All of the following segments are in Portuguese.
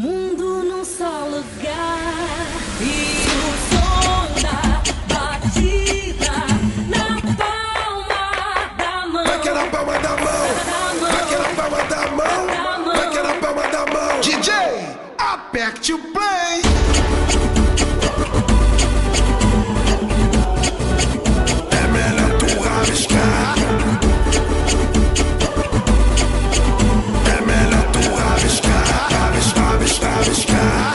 mundo num só lugar e o som da batida na palma da mão. Vai que é na palma da mão, vai que é na palma da mão, vai que é na palma da mão. DJ, aperte o play. É melhor tu arriscar. É melhor tu arriscar, arriscar, arriscar, arriscar.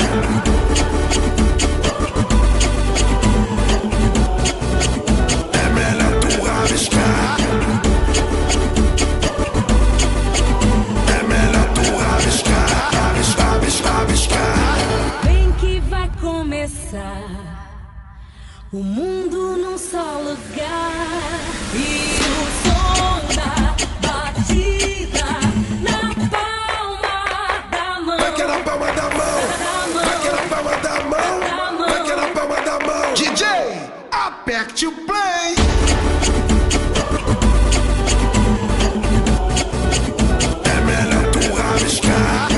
É melhor tu arriscar. É melhor tu arriscar, arriscar, arriscar, arriscar. Vem que vai começar o mundo num só lugar e o som da batida na palma da mão. Vai que é na palma da mão, vai que é na palma da mão, vai que é na palma da mão. DJ, aperte o play. É melhor tu arriscar.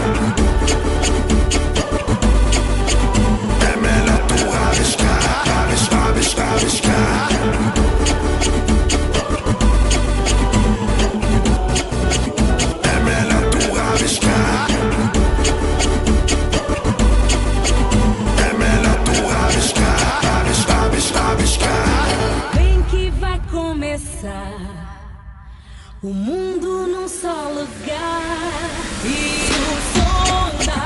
É melhor tu arriscar, arriscar, arriscar, arriscar. É melhor tu arriscar. É melhor tu arriscar, arriscar, arriscar, arriscar. Vem que vai começar o mundo num só lugar e o som da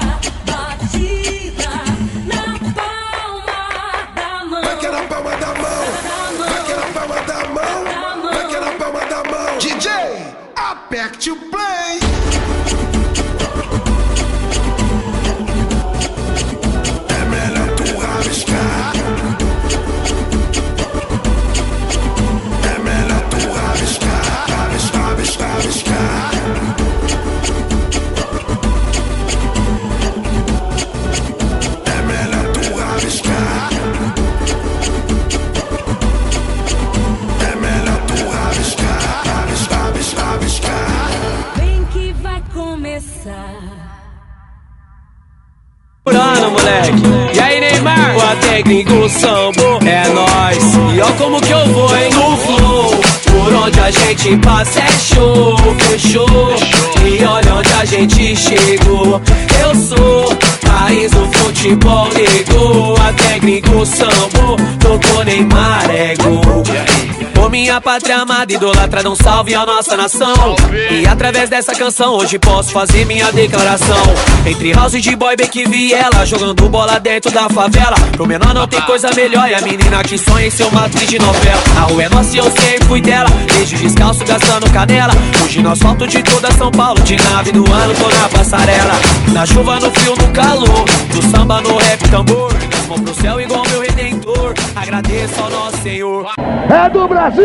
batida na palma da mão. Vai que é na palma da mão, vai que é na palma da mão, vai que é na palma da mão. DJ, aperte o play. É melhor tu arriscar. É melhor tu arriscar, arriscar, arriscar, arriscar. É melhor tu arriscar. É melhor tu arriscar, arriscar, arriscar, arriscar. Vem que vai começar. Ano, moleque. E aí, Neymar? O até gringo sambo é nóis. E ó como que eu vou, hein? No flow. Por onde a gente passa é show, fechou. E olha onde a gente chegou. Eu sou país do futebol, nego. Até gringo sambo, tocou Neymar, é gol. Ô minha pátria amada, idolatra, um salve a nossa nação. E através dessa canção hoje posso fazer minha declaração. Entre house de boy, bem que vi ela jogando bola dentro da favela. Pro menor não tem coisa melhor, e a menina que sonha em ser uma atriz de novela. A rua é nossa e eu sempre fui dela, desde descalço gastando canela. Hoje no asfalto de toda São Paulo, de nave no ano tô na passarela. Na chuva, no frio, no calor, do samba, no rap, tambor. Mão pro céu igual meu redentor, agradeço ao nosso Senhor. É do Brasil!